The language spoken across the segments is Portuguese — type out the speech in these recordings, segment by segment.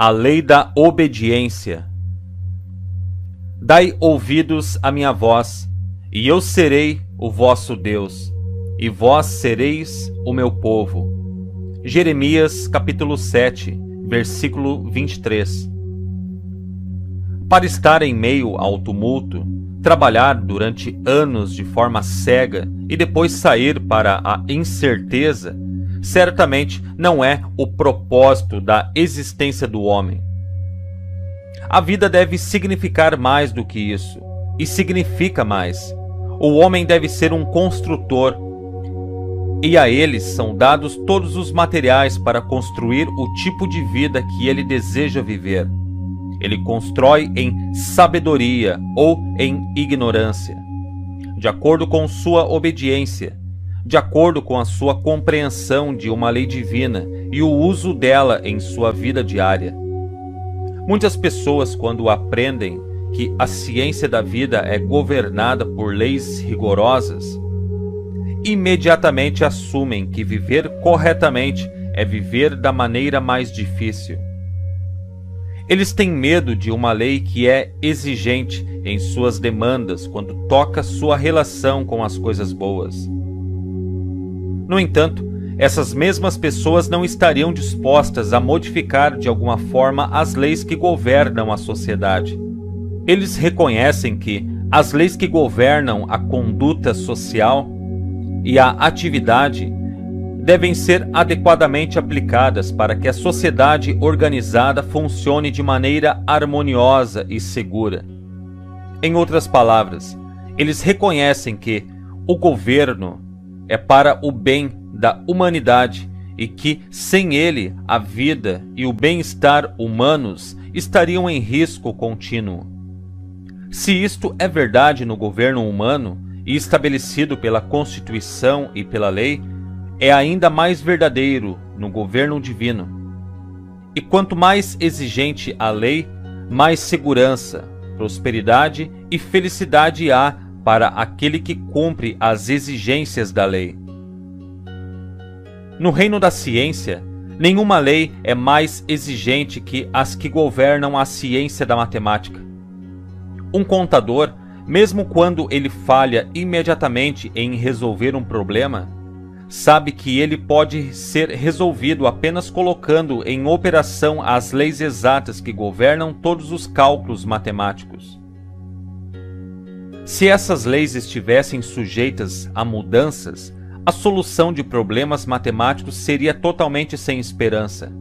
A lei da obediência. Dai ouvidos à minha voz, e eu serei o vosso Deus, e vós sereis o meu povo. Jeremias capítulo 7, versículo 23. Para estar em meio ao tumulto, trabalhar durante anos de forma cega e depois sair para a incerteza, certamente não é o propósito da existência do homem. A vida deve significar mais do que isso, e significa mais. O homem deve ser um construtor, e a eles são dados todos os materiais para construir o tipo de vida que ele deseja viver. Ele constrói em sabedoria ou em ignorância, de acordo com sua obediência, de acordo com a sua compreensão de uma lei divina e o uso dela em sua vida diária. Muitas pessoas, quando aprendem que a ciência da vida é governada por leis rigorosas, imediatamente assumem que viver corretamente é viver da maneira mais difícil. Eles têm medo de uma lei que é exigente em suas demandas quando toca sua relação com as coisas boas. No entanto, essas mesmas pessoas não estariam dispostas a modificar de alguma forma as leis que governam a sociedade. Eles reconhecem que as leis que governam a conduta social e a atividade devem ser adequadamente aplicadas para que a sociedade organizada funcione de maneira harmoniosa e segura. Em outras palavras, eles reconhecem que o governo é para o bem da humanidade e que, sem ele, a vida e o bem-estar humanos estariam em risco contínuo. Se isto é verdade no governo humano e estabelecido pela Constituição e pela lei, é ainda mais verdadeiro no governo divino. E quanto mais exigente a lei, mais segurança, prosperidade e felicidade há para aquele que cumpre as exigências da lei. No reino da ciência, nenhuma lei é mais exigente que as que governam a ciência da matemática. Um contador, mesmo quando ele falha imediatamente em resolver um problema, sabe que ele pode ser resolvido apenas colocando em operação as leis exatas que governam todos os cálculos matemáticos. Se essas leis estivessem sujeitas a mudanças, a solução de problemas matemáticos seria totalmente sem esperança.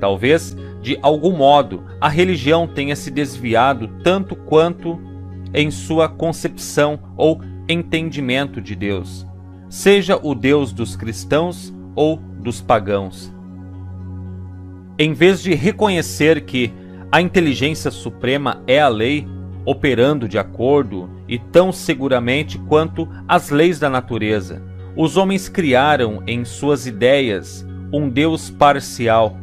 Talvez, de algum modo, a religião tenha se desviado tanto quanto em sua concepção ou entendimento de Deus, seja o Deus dos cristãos ou dos pagãos. Em vez de reconhecer que a inteligência suprema é a lei, operando de acordo e tão seguramente quanto as leis da natureza, os homens criaram em suas ideias um Deus parcial,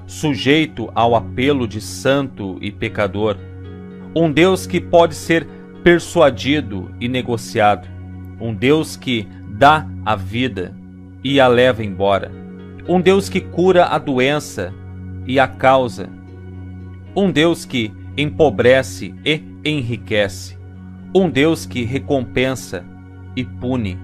sujeito ao apelo de santo e pecador, um Deus que pode ser persuadido e negociado, um Deus que dá a vida e a leva embora, um Deus que cura a doença e a causa, um Deus que empobrece e enriquece, um Deus que recompensa e pune.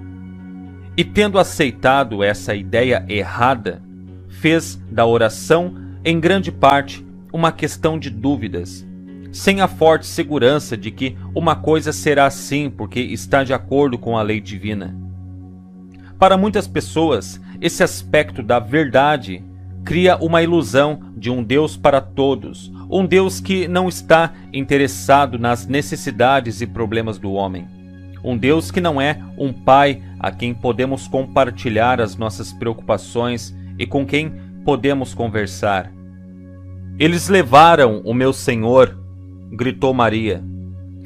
E tendo aceitado essa ideia errada, fez da oração, em grande parte, uma questão de dúvidas, sem a forte segurança de que uma coisa será assim porque está de acordo com a lei divina. Para muitas pessoas, esse aspecto da verdade cria uma ilusão de um Deus para todos, um Deus que não está interessado nas necessidades e problemas do homem. Um Deus que não é um pai a quem podemos compartilhar as nossas preocupações e com quem podemos conversar. Eles levaram o meu Senhor, gritou Maria.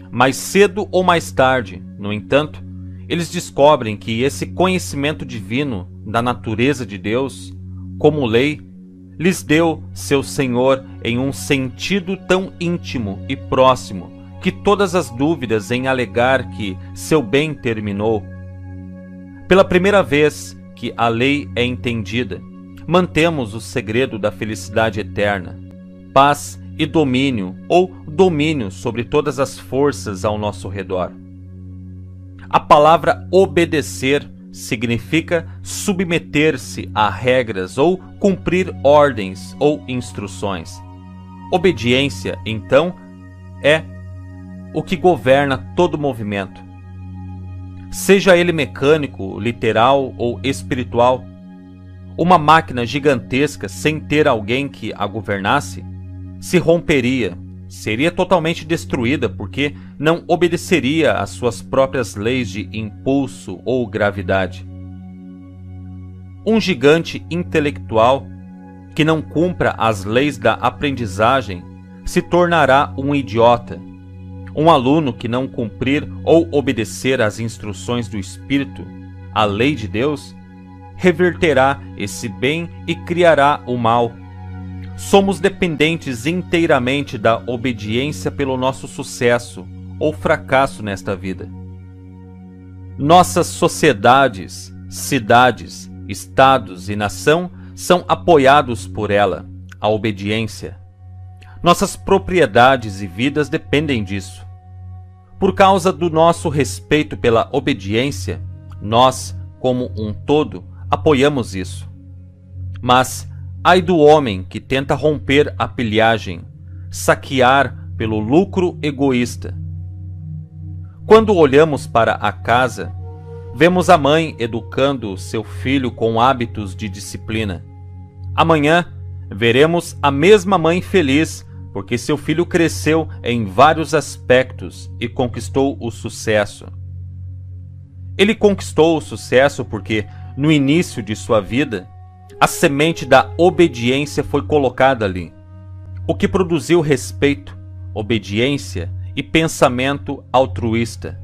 Mais cedo ou mais tarde, no entanto, eles descobrem que esse conhecimento divino da natureza de Deus, como lei, lhes deu seu Senhor em um sentido tão íntimo e próximo que todas as dúvidas em alegar que seu bem terminou. Pela primeira vez que a lei é entendida, mantemos o segredo da felicidade eterna. paz e domínio, ou domínio sobre todas as forças ao nosso redor. A palavra obedecer significa submeter-se a regras ou cumprir ordens ou instruções. Obediência, então, é o que governa todo movimento. Seja ele mecânico, literal ou espiritual, uma máquina gigantesca sem ter alguém que a governasse se romperia, seria totalmente destruída porque não obedeceria às suas próprias leis de impulso ou gravidade. Um gigante intelectual que não cumpra as leis da aprendizagem se tornará um idiota. Um aluno que não cumprir ou obedecer às instruções do Espírito, a lei de Deus, reverterá esse bem e criará o mal. Somos dependentes inteiramente da obediência pelo nosso sucesso ou fracasso nesta vida. Nossas sociedades, cidades, estados e nação são apoiados por ela, a obediência. Nossas propriedades e vidas dependem disso. Por causa do nosso respeito pela obediência, nós, como um todo, apoiamos isso. Mas ai do homem que tenta romper a pilhagem, saquear pelo lucro egoísta. Quando olhamos para a casa, vemos a mãe educando seu filho com hábitos de disciplina. Amanhã, veremos a mesma mãe feliz porque seu filho cresceu em vários aspectos e conquistou o sucesso. Ele conquistou o sucesso porque, no início de sua vida, a semente da obediência foi colocada ali, o que produziu respeito, obediência e pensamento altruísta.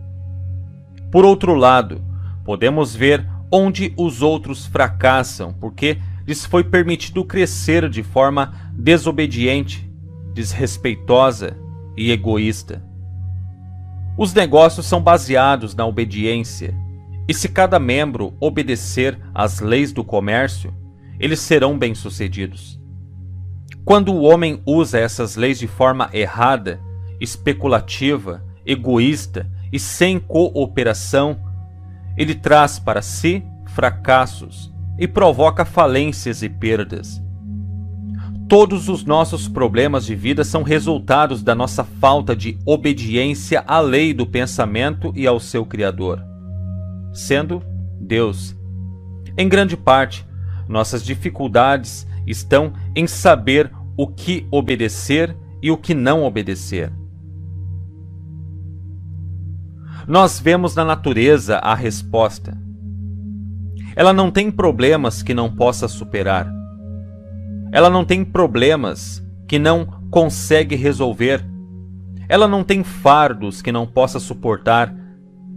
Por outro lado, podemos ver onde os outros fracassam porque lhes foi permitido crescer de forma desobediente, desrespeitosa e egoísta. Os negócios são baseados na obediência, e se cada membro obedecer às leis do comércio, eles serão bem-sucedidos. Quando o homem usa essas leis de forma errada, especulativa, egoísta e sem cooperação, ele traz para si fracassos e provoca falências e perdas. Todos os nossos problemas de vida são resultados da nossa falta de obediência à lei do pensamento e ao seu Criador, sendo Deus. Em grande parte, nossas dificuldades estão em saber o que obedecer e o que não obedecer. Nós vemos na natureza a resposta. Ela não tem problemas que não possa superar. Ela não tem problemas que não consegue resolver. Ela não tem fardos que não possa suportar,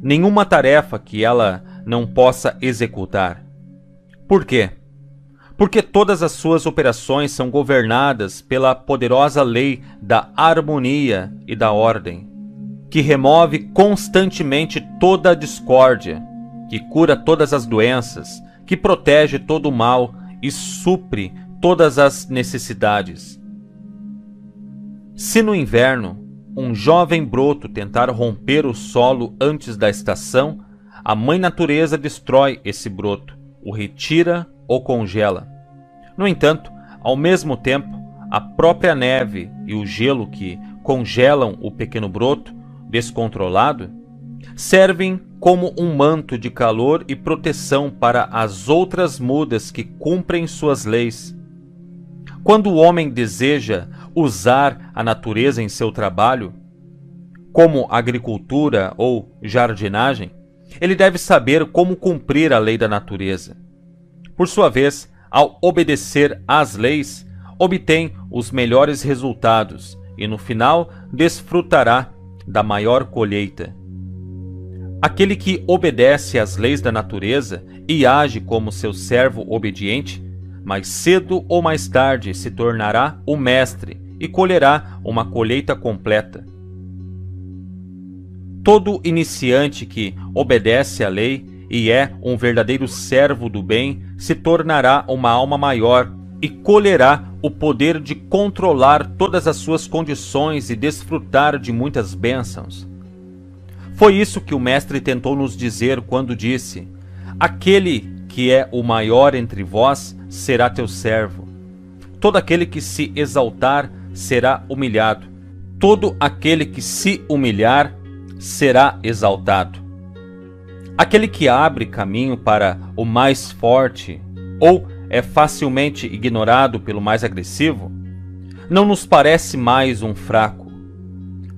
nenhuma tarefa que ela não possa executar. Por quê? Porque todas as suas operações são governadas pela poderosa lei da harmonia e da ordem, que remove constantemente toda a discórdia, que cura todas as doenças, que protege todo o mal e supre todas as necessidades. Se no inverno um jovem broto tentar romper o solo antes da estação, a mãe natureza destrói esse broto, o retira ou congela. No entanto, ao mesmo tempo, a própria neve e o gelo que congelam o pequeno broto descontrolado servem como um manto de calor e proteção para as outras mudas que cumprem suas leis. Quando o homem deseja usar a natureza em seu trabalho, como agricultura ou jardinagem, ele deve saber como cumprir a lei da natureza. Por sua vez, ao obedecer às leis, obtém os melhores resultados e no final desfrutará da maior colheita. Aquele que obedece às leis da natureza e age como seu servo obediente, mais cedo ou mais tarde se tornará o mestre e colherá uma colheita completa. Todo iniciante que obedece à lei e é um verdadeiro servo do bem se tornará uma alma maior e colherá o poder de controlar todas as suas condições e desfrutar de muitas bênçãos. Foi isso que o Mestre tentou nos dizer quando disse: aquele que é o maior entre vós será teu servo. Todo aquele que se exaltar será humilhado. Todo aquele que se humilhar será exaltado. Aquele que abre caminho para o mais forte ou é facilmente ignorado pelo mais agressivo, não nos parece mais um fraco.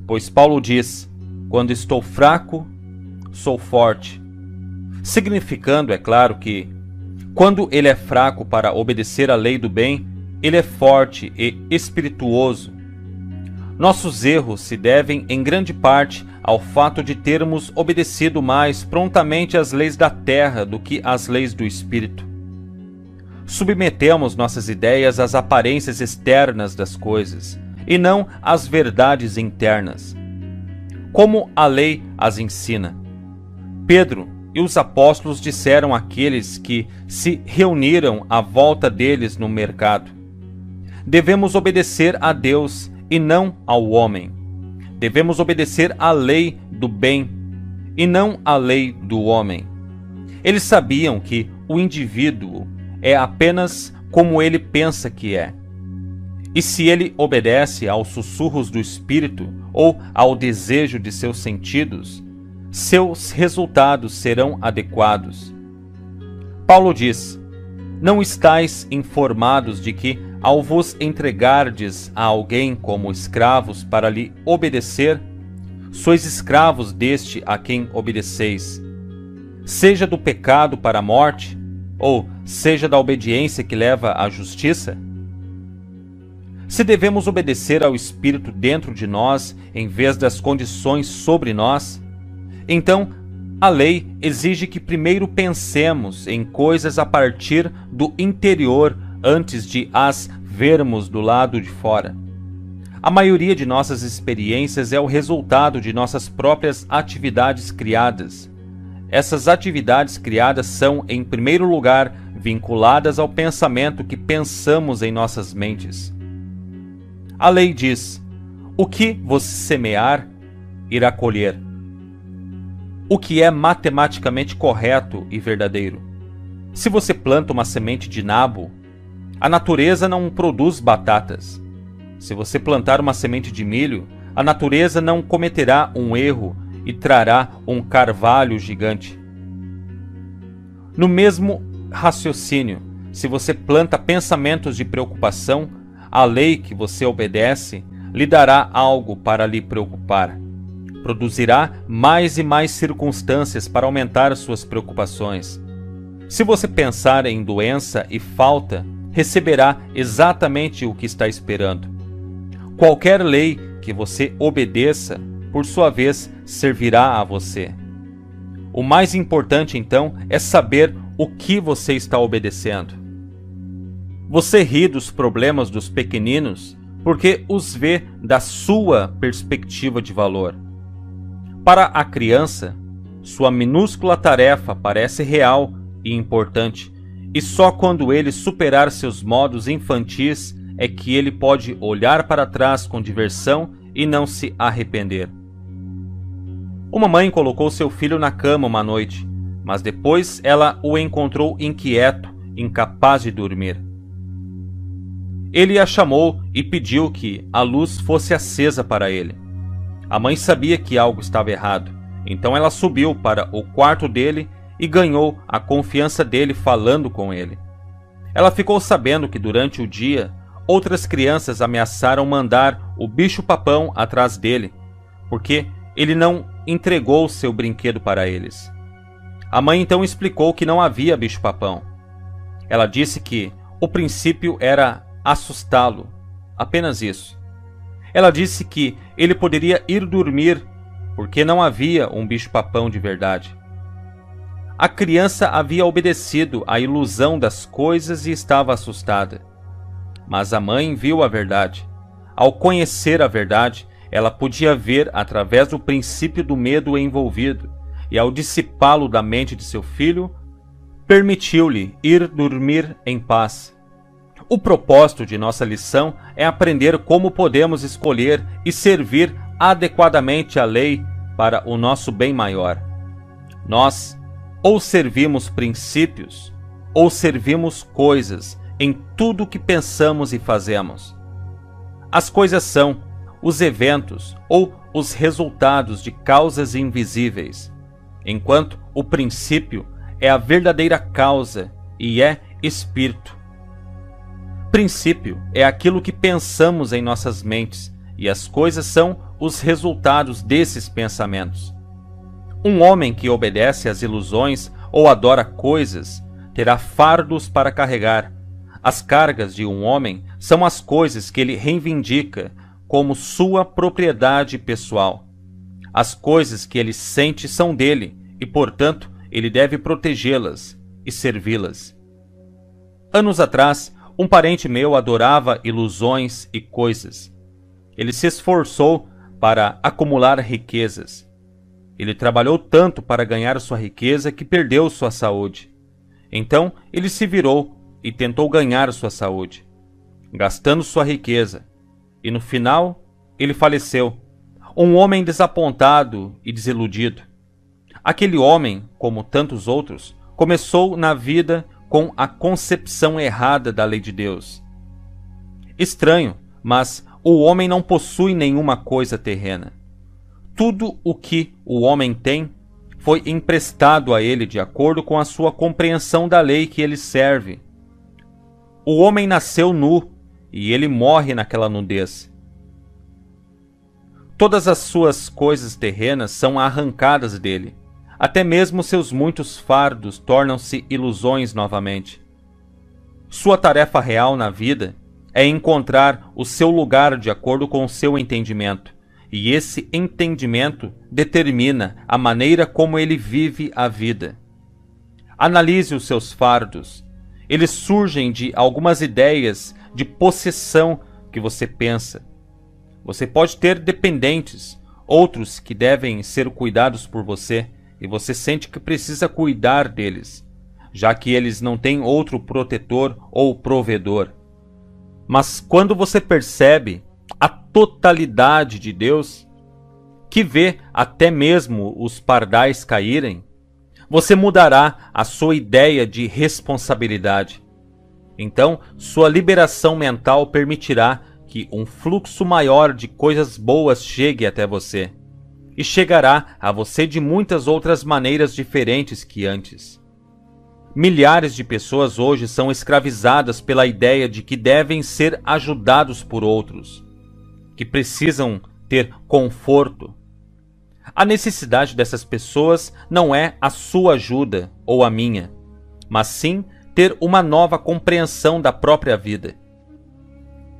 Pois Paulo diz: quando estou fraco, sou forte. Significando, é claro, que quando ele é fraco para obedecer à lei do bem, ele é forte e espirituoso. Nossos erros se devem em grande parte ao fato de termos obedecido mais prontamente às leis da terra do que às leis do espírito. Submetemos nossas ideias às aparências externas das coisas e não às verdades internas, como a lei as ensina. Pedro e os apóstolos disseram àqueles que se reuniram à volta deles no mercado: devemos obedecer a Deus e não ao homem. Devemos obedecer à lei do bem e não à lei do homem. Eles sabiam que o indivíduo é apenas como ele pensa que é. E se ele obedece aos sussurros do espírito ou ao desejo de seus sentidos, seus resultados serão adequados. Paulo diz: não estáis informados de que, ao vos entregardes a alguém como escravos para lhe obedecer, sois escravos deste a quem obedeceis, seja do pecado para a morte, ou seja da obediência que leva à justiça? Se devemos obedecer ao Espírito dentro de nós, em vez das condições sobre nós, então a lei exige que primeiro pensemos em coisas a partir do interior antes de as vermos do lado de fora. A maioria de nossas experiências é o resultado de nossas próprias atividades criadas. Essas atividades criadas são, em primeiro lugar, vinculadas ao pensamento que pensamos em nossas mentes. A lei diz: o que você semear, irá colher. O que é matematicamente correto e verdadeiro. Se você planta uma semente de nabo, a natureza não produz batatas. Se você plantar uma semente de milho, a natureza não cometerá um erro e trará um carvalho gigante. No mesmo raciocínio, se você planta pensamentos de preocupação, a lei que você obedece lhe dará algo para lhe preocupar. Produzirá mais e mais circunstâncias para aumentar suas preocupações. Se você pensar em doença e falta, receberá exatamente o que está esperando. Qualquer lei que você obedeça, por sua vez, servirá a você. O mais importante, então, é saber o que você está obedecendo. Você ri dos problemas dos pequeninos porque os vê da sua perspectiva de valor. Para a criança, sua minúscula tarefa parece real e importante, e só quando ele superar seus modos infantis é que ele pode olhar para trás com diversão e não se arrepender. Uma mãe colocou seu filho na cama uma noite, mas depois ela o encontrou inquieto, incapaz de dormir. Ele a chamou e pediu que a luz fosse acesa para ele. A mãe sabia que algo estava errado, então ela subiu para o quarto dele e ganhou a confiança dele falando com ele. Ela ficou sabendo que durante o dia outras crianças ameaçaram mandar o bicho-papão atrás dele, porque ele não entregou seu brinquedo para eles. A mãe então explicou que não havia bicho-papão. Ela disse que o princípio era assustá-lo, apenas isso. Ela disse que ele poderia ir dormir, porque não havia um bicho-papão de verdade. A criança havia obedecido à ilusão das coisas e estava assustada. Mas a mãe viu a verdade. Ao conhecer a verdade, ela podia ver através do princípio do medo envolvido, e ao dissipá-lo da mente de seu filho, permitiu-lhe ir dormir em paz. O propósito de nossa lição é aprender como podemos escolher e servir adequadamente a lei para o nosso bem maior. Nós ou servimos princípios, ou servimos coisas em tudo o que pensamos e fazemos. As coisas são os eventos ou os resultados de causas invisíveis, enquanto o princípio é a verdadeira causa e é espírito. Princípio é aquilo que pensamos em nossas mentes, e as coisas são os resultados desses pensamentos. Um homem que obedece às ilusões ou adora coisas terá fardos para carregar. As cargas de um homem são as coisas que ele reivindica como sua propriedade pessoal. As coisas que ele sente são dele e, portanto, ele deve protegê-las e servi-las. Anos atrás, um parente meu adorava ilusões e coisas. Ele se esforçou para acumular riquezas. Ele trabalhou tanto para ganhar sua riqueza que perdeu sua saúde. Então, ele se virou e tentou ganhar sua saúde, gastando sua riqueza. E no final, ele faleceu. Um homem desapontado e desiludido. Aquele homem, como tantos outros, começou na vida com a concepção errada da lei de Deus. Estranho, mas o homem não possui nenhuma coisa terrena. Tudo o que o homem tem foi emprestado a ele de acordo com a sua compreensão da lei que ele serve. O homem nasceu nu e ele morre naquela nudez. Todas as suas coisas terrenas são arrancadas dele. Até mesmo seus muitos fardos tornam-se ilusões novamente. Sua tarefa real na vida é encontrar o seu lugar de acordo com o seu entendimento, e esse entendimento determina a maneira como ele vive a vida. Analise os seus fardos. Eles surgem de algumas ideias de possessão que você pensa. Você pode ter dependentes, outros que devem ser cuidados por você, e você sente que precisa cuidar deles, já que eles não têm outro protetor ou provedor. Mas quando você percebe a totalidade de Deus, que vê até mesmo os pardais caírem, você mudará a sua ideia de responsabilidade. Então, sua liberação mental permitirá que um fluxo maior de coisas boas chegue até você. E chegará a você de muitas outras maneiras diferentes que antes. Milhares de pessoas hoje são escravizadas pela ideia de que devem ser ajudados por outros, que precisam ter conforto. A necessidade dessas pessoas não é a sua ajuda ou a minha, mas sim ter uma nova compreensão da própria vida.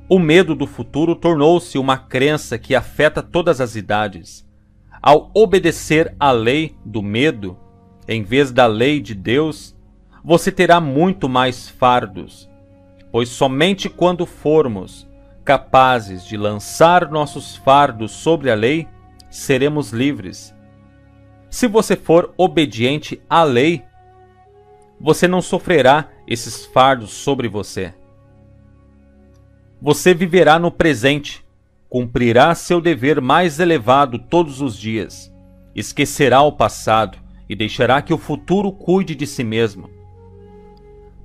O medo do futuro tornou-se uma crença que afeta todas as idades. Ao obedecer à lei do medo, em vez da lei de Deus, você terá muito mais fardos, pois somente quando formos capazes de lançar nossos fardos sobre a lei, seremos livres. Se você for obediente à lei, você não sofrerá esses fardos sobre você. Você viverá no presente, cumprirá seu dever mais elevado todos os dias, esquecerá o passado e deixará que o futuro cuide de si mesmo.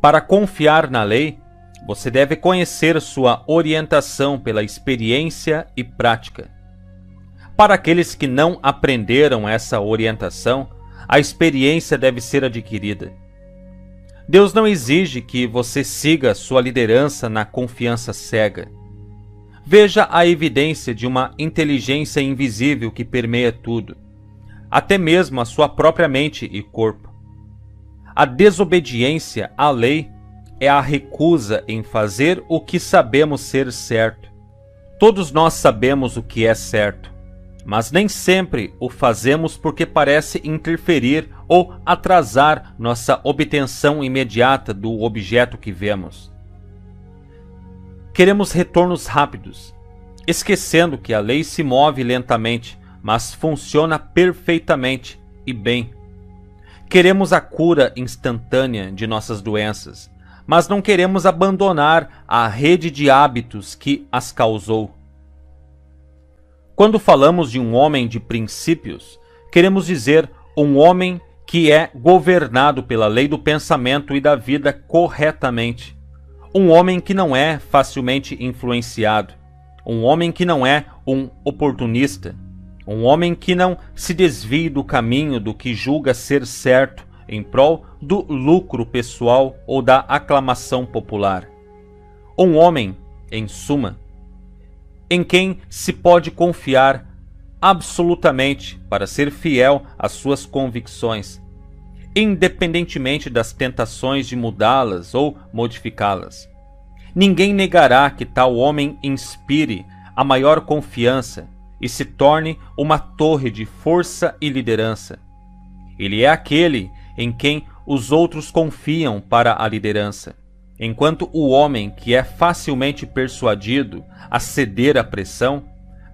Para confiar na lei, você deve conhecer sua orientação pela experiência e prática. Para aqueles que não aprenderam essa orientação, a experiência deve ser adquirida. Deus não exige que você siga sua liderança na confiança cega. Veja a evidência de uma inteligência invisível que permeia tudo, até mesmo a sua própria mente e corpo. A desobediência à lei é a recusa em fazer o que sabemos ser certo. Todos nós sabemos o que é certo, mas nem sempre o fazemos porque parece interferir ou atrasar nossa obtenção imediata do objeto que vemos. Queremos retornos rápidos, esquecendo que a lei se move lentamente, mas funciona perfeitamente e bem. Queremos a cura instantânea de nossas doenças, mas não queremos abandonar a rede de hábitos que as causou. Quando falamos de um homem de princípios, queremos dizer um homem que é governado pela lei do pensamento e da vida corretamente. Um homem que não é facilmente influenciado. Um homem que não é um oportunista. Um homem que não se desvie do caminho do que julga ser certo em prol do lucro pessoal ou da aclamação popular. Um homem, em suma, em quem se pode confiar absolutamente para ser fiel às suas convicções, independentemente das tentações de mudá-las ou modificá-las. Ninguém negará que tal homem inspire a maior confiança e se torne uma torre de força e liderança. Ele é aquele em quem os outros confiam para a liderança, enquanto o homem que é facilmente persuadido a ceder à pressão,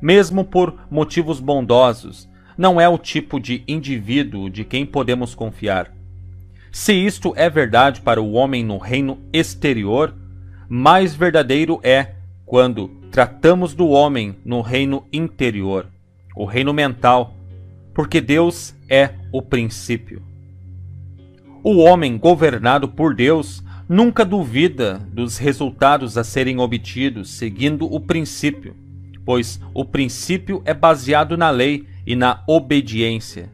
mesmo por motivos bondosos, não é o tipo de indivíduo de quem podemos confiar. Se isto é verdade para o homem no reino exterior, mais verdadeiro é quando tratamos do homem no reino interior, o reino mental, porque Deus é o princípio. O homem governado por Deus nunca duvida dos resultados a serem obtidos seguindo o princípio, pois o princípio é baseado na lei e na obediência.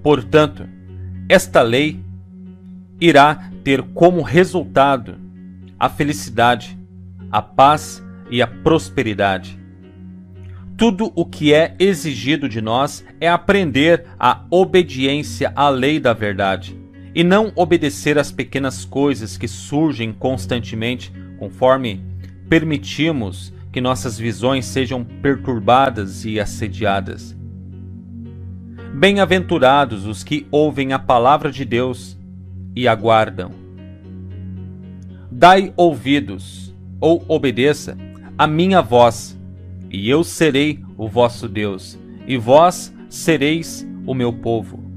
Portanto, esta lei irá ter como resultado a felicidade, a paz e a prosperidade. Tudo o que é exigido de nós é aprender a obediência à lei da verdade, e não obedecer às pequenas coisas que surgem constantemente conforme permitimos que nossas visões sejam perturbadas e assediadas. Bem-aventurados os que ouvem a palavra de Deus e aguardam. Dai ouvidos, ou obedeça, a minha voz, e eu serei o vosso Deus, e vós sereis o meu povo.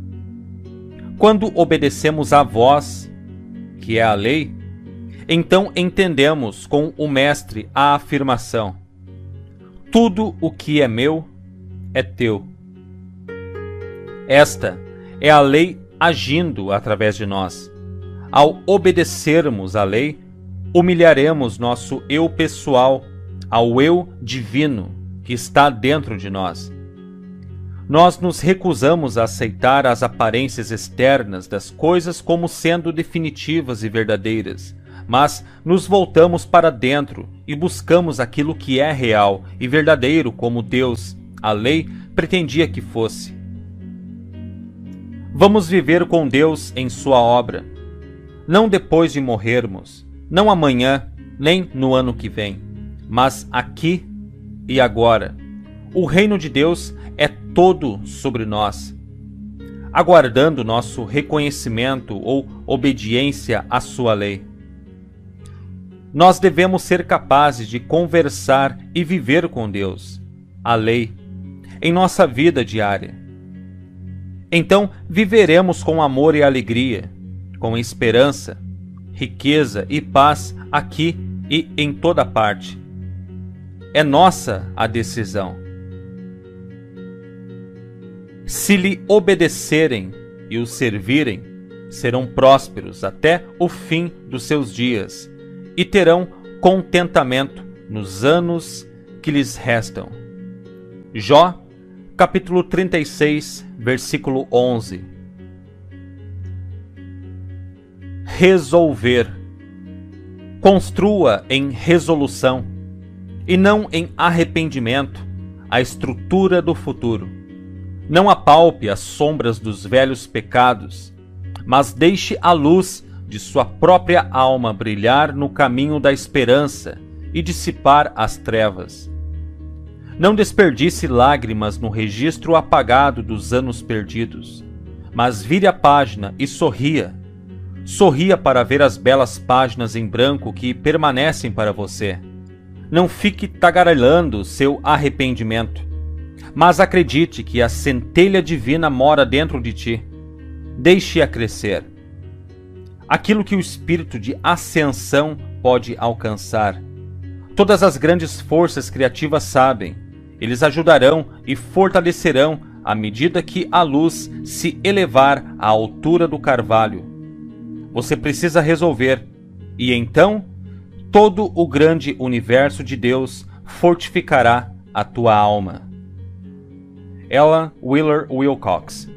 Quando obedecemos à voz, que é a lei, então entendemos com o Mestre a afirmação: tudo o que é meu é teu. Esta é a lei agindo através de nós. Ao obedecermos à lei, humilharemos nosso eu pessoal ao eu divino que está dentro de nós. Nós nos recusamos a aceitar as aparências externas das coisas como sendo definitivas e verdadeiras, mas nos voltamos para dentro e buscamos aquilo que é real e verdadeiro como Deus, a lei, pretendia que fosse. Vamos viver com Deus em sua obra, não depois de morrermos, não amanhã, nem no ano que vem, mas aqui e agora. O reino de Deus é todo sobre nós, aguardando nosso reconhecimento ou obediência à sua lei. Nós devemos ser capazes de conversar e viver com Deus, a lei, em nossa vida diária. Então viveremos com amor e alegria, com esperança, riqueza e paz aqui e em toda parte. É nossa a decisão. Se lhe obedecerem e o servirem, serão prósperos até o fim dos seus dias e terão contentamento nos anos que lhes restam. Jó, capítulo 36, versículo 11. Resolver. Construa em resolução e não em arrependimento a estrutura do futuro. Não apalpe as sombras dos velhos pecados, mas deixe a luz de sua própria alma brilhar no caminho da esperança e dissipar as trevas. Não desperdice lágrimas no registro apagado dos anos perdidos, mas vire a página e sorria. Sorria para ver as belas páginas em branco que permanecem para você. Não fique tagarelando seu arrependimento, mas acredite que a centelha divina mora dentro de ti. Deixe-a crescer. aquilo que o espírito de ascensão pode alcançar. Todas as grandes forças criativas sabem. Eles ajudarão e fortalecerão à medida que a luz se elevar à altura do carvalho. Você precisa resolver, e então todo o grande universo de Deus fortificará a tua alma. Ella Wheeler Wilcox,